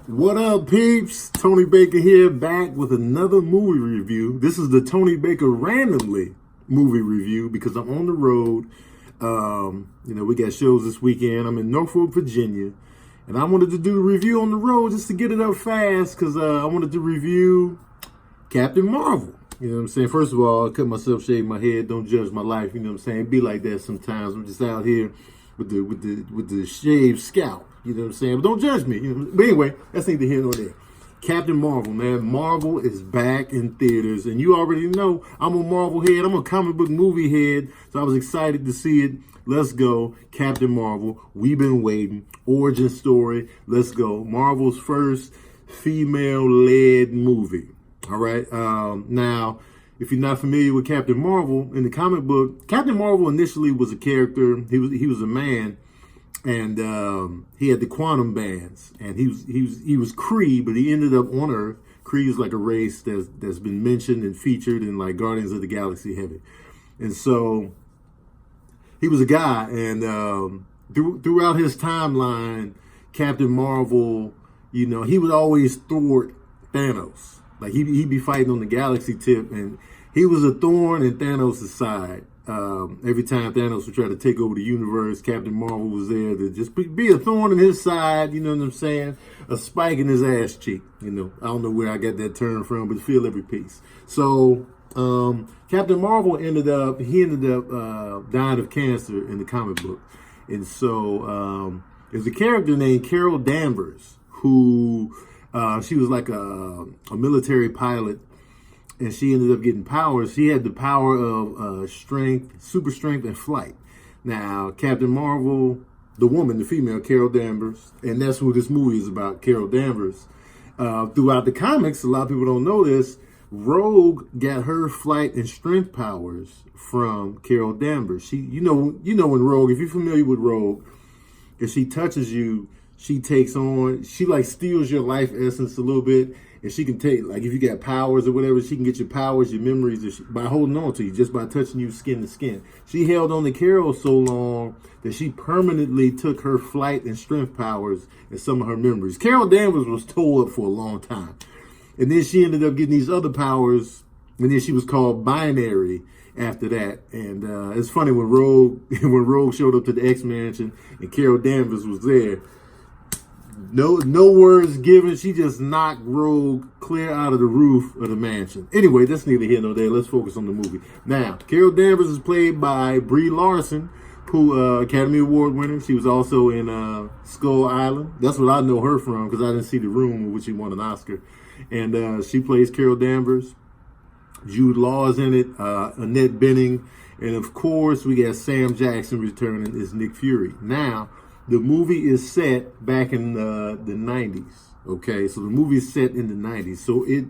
What up, peeps? Tony Baker here, back with another movie review. This is the Tony Baker randomly movie review because I'm on the road. We got shows this weekend. I'm in Norfolk, Virginia, and I wanted to do a review on the road just to get it up fast because I wanted to review Captain Marvel. You know what I'm saying? First of all, I cut myself, shave my head. Don't judge my life. You know what I'm saying? It be like that sometimes. I'm just out here with the shaved scalp. You know what I'm saying? But don't judge me. You know? But anyway, that's neither here nor there. Captain Marvel, man. Marvel is back in theaters. And you already know I'm a Marvel head. I'm a comic book movie head. So I was excited to see it. Let's go. Captain Marvel. We've been waiting. Origin story. Let's go. Marvel's first female-led movie. All right. Now, if you're not familiar with Captain Marvel, in the comic book, Captain Marvel initially was a character. He was a man. And he had the quantum bands, and he was Kree, but he ended up on Earth. Kree is like a race that's been mentioned and featured in like Guardians of the Galaxy heavy, and so he was a guy. And throughout his timeline, Captain Marvel, you know, he would always thwart Thanos. Like he'd be fighting on the galaxy tip, and he was a thorn in Thanos' side. Every time Thanos would try to take over the universe, Captain Marvel was there to just be a thorn in his side, you know what I'm saying? A spike in his ass cheek, you know. I don't know where I got that term from, but feel every piece. So, Captain Marvel ended up dying of cancer in the comic book. And so, there's a character named Carol Danvers who, she was like a military pilot. And she ended up getting powers. She had the power of strength, super strength, and flight. Now, Captain Marvel, the woman, the female, Carol Danvers, and that's what this movie is about, Carol Danvers. Throughout the comics, a lot of people don't know this, Rogue got her flight and strength powers from Carol Danvers. You know when Rogue, if you're familiar with Rogue, if she touches you, she like steals your life essence a little bit. And she can take, like, if you got powers or whatever, she can get your powers, your memories, by holding on to you, just by touching you skin to skin. She held on to Carol so long that she permanently took her flight and strength powers and some of her memories. Carol Danvers was towed up for a long time. And then she ended up getting these other powers, and then she was called Binary after that. And it's funny, when Rogue showed up to the X-Mansion and Carol Danvers was there, no words given. She just knocked Rogue clear out of the roof of the mansion. Anyway, that's neither here nor there. Let's focus on the movie. Now, Carol Danvers is played by Brie Larson, who Academy Award winner. She was also in Skull Island. That's what I know her from because I didn't see The Room, in which she won an Oscar. And she plays Carol Danvers. Jude Law is in it. Annette Bening. And of course, we got Sam Jackson returning as Nick Fury. Now, the movie is set back in the 90s, okay? So the movie is set in the 90s. So it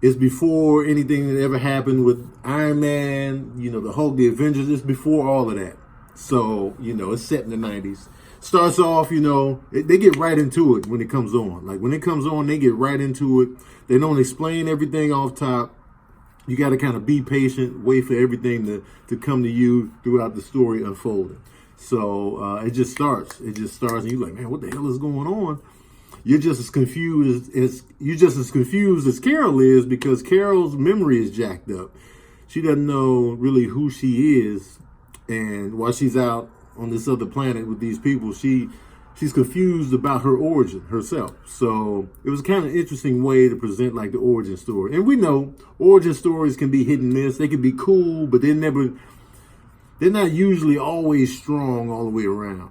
is before anything that ever happened with Iron Man, you know, the Hulk, the Avengers. It's before all of that. So, you know, it's set in the 90s. Starts off, you know, they get right into it when it comes on. Like, when it comes on, they get right into it. They don't explain everything off top. You got to kind of be patient, wait for everything to come to you throughout the story unfolding. So it just starts, and you're like, man, what the hell is going on? You're just as confused as Carol is, because Carol's memory is jacked up. She doesn't know really who she is, and while she's out on this other planet with these people, she's confused about her origin herself. So it was kind of an interesting way to present like the origin story. And we know origin stories can be hit and miss. They can be cool, but they're not usually always strong all the way around.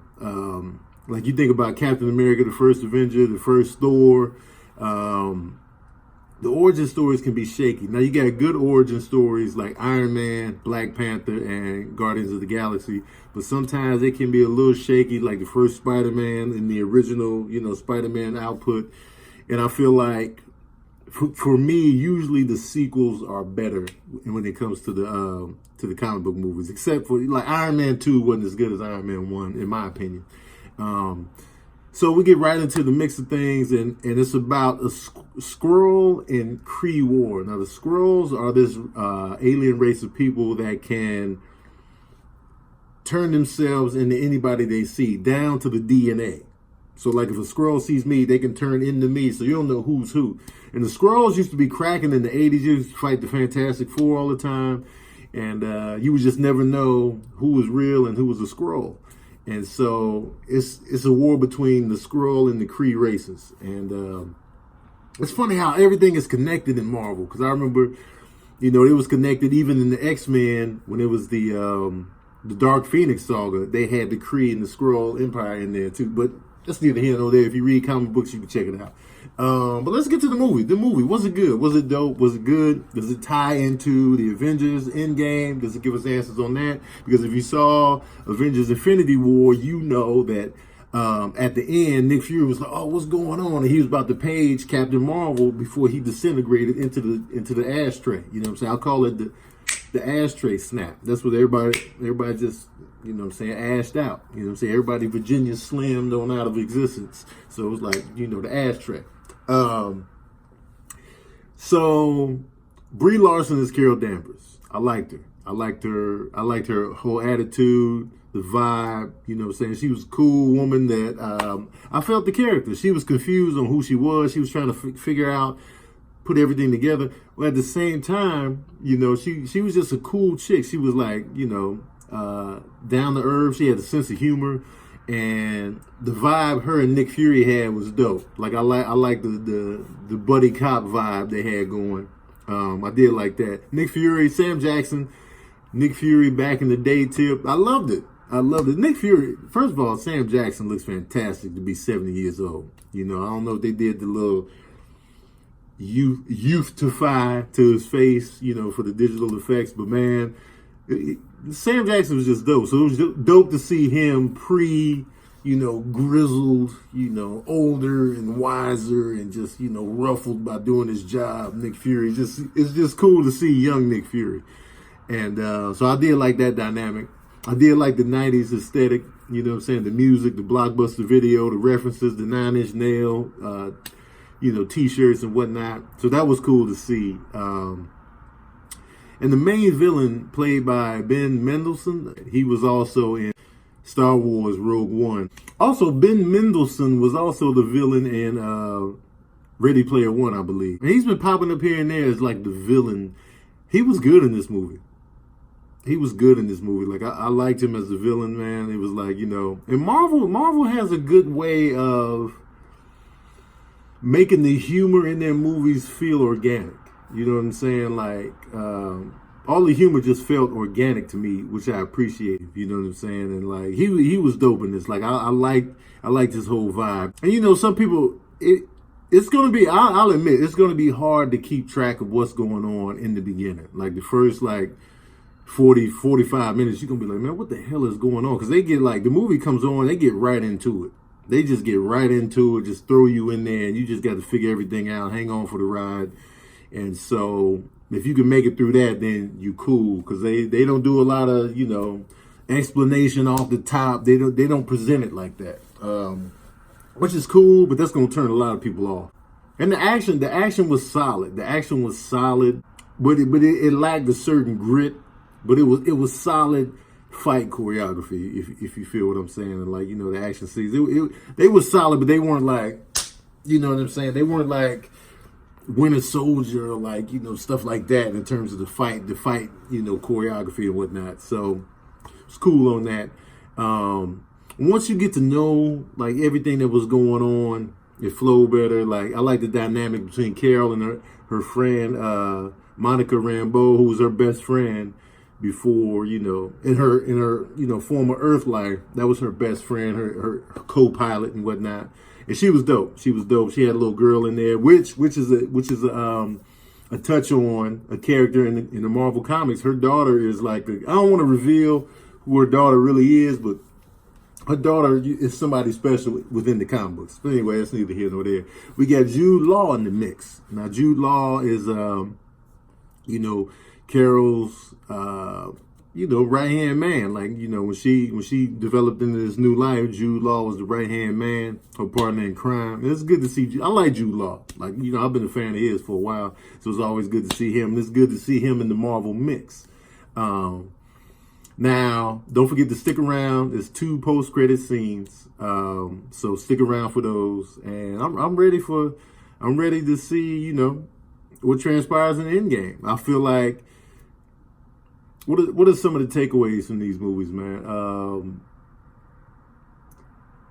Like you think about Captain America, the first Avenger, the first Thor. The origin stories can be shaky. Now you got good origin stories like Iron Man, Black Panther, and Guardians of the Galaxy. But sometimes they can be a little shaky, like the first Spider-Man in the original, you know, Spider-Man output. And I feel like, for me, usually the sequels are better when it comes to the comic book movies, except for like Iron Man 2 wasn't as good as Iron Man 1, in my opinion. So we get right into the mix of things, and it's about a Skrull and Kree war. Now, the Skrulls are this alien race of people that can turn themselves into anybody they see, down to the DNA. So like if a Skrull sees me, they can turn into me, so you don't know who's who. And the Skrulls used to be cracking in the 80s. You used to fight the Fantastic Four all the time. And you would just never know who was real and who was a Skrull. And so it's a war between the Skrull and the Kree races. And it's funny how everything is connected in Marvel. Because I remember, it was connected even in the X-Men when it was the Dark Phoenix saga. They had the Kree and the Skrull Empire in there too. But that's neither here nor there. If you read comic books, you can check it out. But let's get to the movie. The movie, was it good? Was it dope? Was it good? Does it tie into the Avengers Endgame? Does it give us answers on that? Because if you saw Avengers Infinity War, you know that at the end, Nick Fury was like, "Oh, what's going on?" And he was about to page Captain Marvel before he disintegrated into the ashtray. You know what I'm saying? I'll call it the ashtray snap. That's what everybody just, ashed out. You know what I'm saying? Everybody Virginia slimmed on out of existence. So it was like, the ashtray. So Brie Larson is Carol Danvers. I liked her. I liked her whole attitude, the vibe. You know what I'm saying? She was a cool woman that I felt the character. She was confused on who she was. She was trying to figure out, put everything together. But at the same time, she was just a cool chick. She was like, down to earth. She had a sense of humor. And the vibe her and Nick Fury had was dope. Like I like the buddy cop vibe they had going. I did like that. Nick Fury, Sam Jackson, Nick Fury back in the day tip. I loved it. Nick Fury, first of all, Sam Jackson looks fantastic to be 70 years old. I don't know if they did the little youthify to his face, for the digital effects, but man, Sam Jackson was just dope. So it was dope to see him grizzled, older and wiser and just, ruffled by doing his job. Nick Fury, it's just cool to see young Nick Fury. And so I did like that dynamic. I did like the 90s aesthetic, the music, the blockbuster video, the references, the 9 Inch Nail, t-shirts and whatnot. So that was cool to see. And the main villain, played by Ben Mendelsohn, he was also in Star Wars Rogue One. Also, Ben Mendelsohn was also the villain in Ready Player One, I believe. And he's been popping up here and there as like the villain. He was good in this movie. Like I liked him as the villain, man. It was like, and Marvel has a good way of making the humor in their movies feel organic. You know what I'm saying? Like, all the humor just felt organic to me, which I appreciated. You know what I'm saying? And like, he was dope in this. Like, I liked his whole vibe. And some people, it's gonna be, I'll admit, it's gonna be hard to keep track of what's going on in the beginning. Like the first 45 minutes, you're gonna be like, man, what the hell is going on? Because they get the movie comes on, they get right into it. They just get right into it, just throw you in there, and you just got to figure everything out, hang on for the ride. And so if you can make it through that, then you cool, because they don't do a lot of, explanation off the top. They don't present it like that, which is cool, but that's going to turn a lot of people off. And the action was solid. But it lacked a certain grit, but it was solid fight choreography, if you feel what I'm saying. And the action scenes, they were solid, but they weren't like, what I'm saying? They weren't like Winter Soldier or stuff like that in terms of the fight, choreography and whatnot. So it's cool on that. Once you get to know everything that was going on, it flowed better. I like the dynamic between Carol and her friend Monica Rambeau, who was her best friend before, in her former Earth life. That was her best friend, her co-pilot and whatnot. And she was dope. She had a little girl in there, which is a touch on a character in the Marvel comics. Her daughter is I don't want to reveal who her daughter really is, but her daughter is somebody special within the comic books. But anyway, that's neither here nor there. We got Jude Law in the mix. Now, Jude Law is, Carol's, right-hand man. When she developed into this new life, Jude Law was the right-hand man, her partner in crime. And it's good to see, I like Jude Law. I've been a fan of his for a while, so it's always good to see him. And it's good to see him in the Marvel mix. Now, don't forget to stick around. There's 2 post-credit scenes, so stick around for those. And I'm ready to see, you know, what transpires in the end game. I feel like what are some of the takeaways from these movies, man?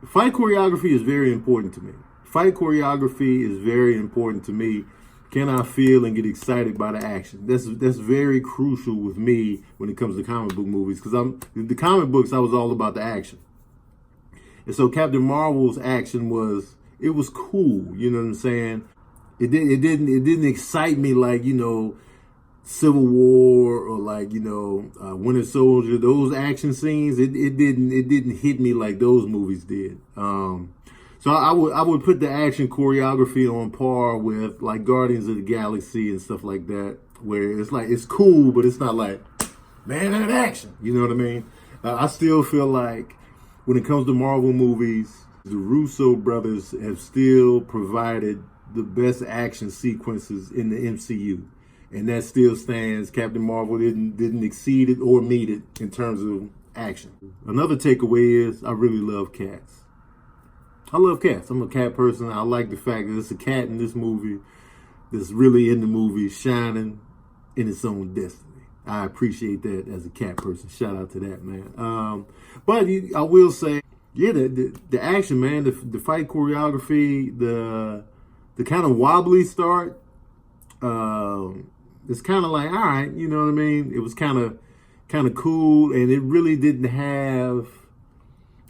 Fight choreography is very important to me. Fight choreography is very important to me. Can I feel and get excited by the action? That's very crucial with me when it comes to comic book movies, because the comic books, I was all about the action. And so Captain Marvel's action was cool, you know what I'm saying? It didn't excite me like, you know, Civil War or like, you know, Winter Soldier. Those action scenes, it didn't hit me like those movies did. So I would put the action choreography on par with like Guardians of the Galaxy and stuff like that, where it's like, it's cool, but it's not like, man, that action. You know what I mean? I still feel like when it comes to Marvel movies, the Russo brothers have still provided the best action sequences in the MCU. And that still stands. Captain Marvel didn't exceed it or meet it in terms of action. Another takeaway is I really love cats. I love cats. I'm a cat person. I like the fact that it's a cat in this movie that's really in the movie, shining in its own destiny. I appreciate that as a cat person. Shout out to that, man. But I will say, yeah, the action, man, the fight choreography, the kind of wobbly start, it's kind of like, all right, you know what I mean? It was kind of cool, and it really didn't have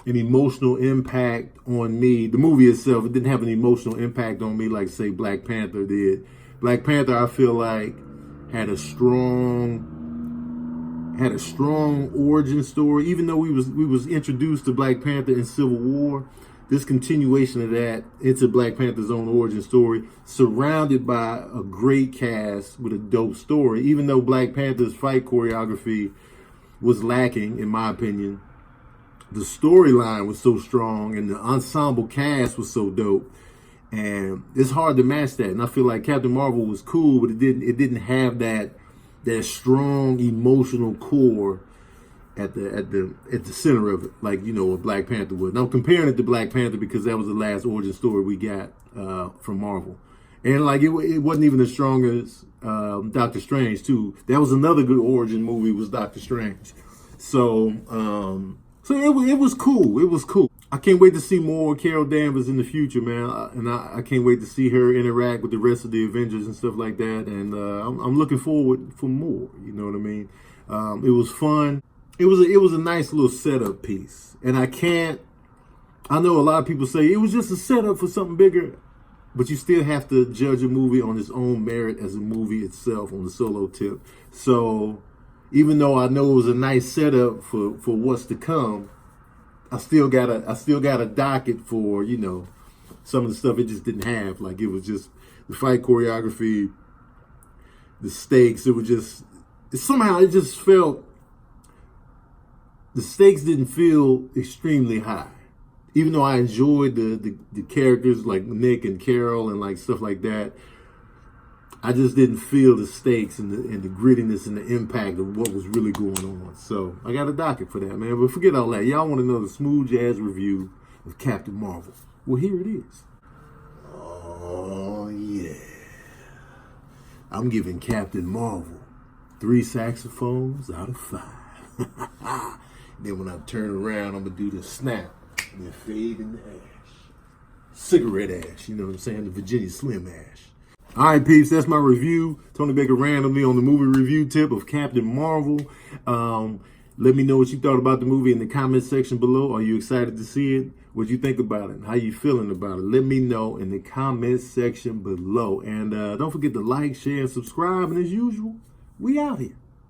an emotional impact on me. The movie itself, it didn't have an emotional impact on me like, say, Black Panther did. Black Panther, I feel like, had a strong origin story. Even though we was introduced to Black Panther in Civil War, this continuation of that into Black Panther's own origin story, surrounded by a great cast with a dope story. Even though Black Panther's fight choreography was lacking, in my opinion, the storyline was so strong and the ensemble cast was so dope, and it's hard to match that. And I feel like Captain Marvel was cool, but it didn't have that strong emotional core at the center of it, like, you know, what Black Panther was. Now I'm comparing it to Black Panther because that was the last origin story we got from Marvel, and like it wasn't even as strong as Doctor Strange too. That was another good origin movie, was Doctor Strange. So it was cool. It was cool. I can't wait to see more Carol Danvers in the future, man. And I can't wait to see her interact with the rest of the Avengers and stuff like that. And I'm looking forward for more. You know what I mean? It was fun. It was a nice little setup piece. And I know a lot of people say it was just a setup for something bigger, but you still have to judge a movie on its own merit as a movie itself on the solo tip. So even though I know it was a nice setup for what's to come, I still got a docket for, you know, some of the stuff it just didn't have. Like, it was just the fight choreography, the stakes. It just felt, the stakes didn't feel extremely high. Even though I enjoyed the characters like Nick and Carol and like stuff like that, I just didn't feel the stakes and the grittiness and the impact of what was really going on. So I got a docket for that, man. But forget all that. Y'all want to know the smooth jazz review of Captain Marvel. Well, here it is. Oh, yeah. I'm giving Captain Marvel 3 saxophones out of 5. Then when I turn around, I'm going to do the snap and then fade in the ash. Cigarette ash, you know what I'm saying? The Virginia Slim ash. All right, peeps, that's my review. Tony Baker randomly on the movie review tip of Captain Marvel. Let me know what you thought about the movie in the comment section below. Are you excited to see it? What you think about it? How you feeling about it? Let me know in the comment section below. And don't forget to like, share, and subscribe. And as usual, we out here.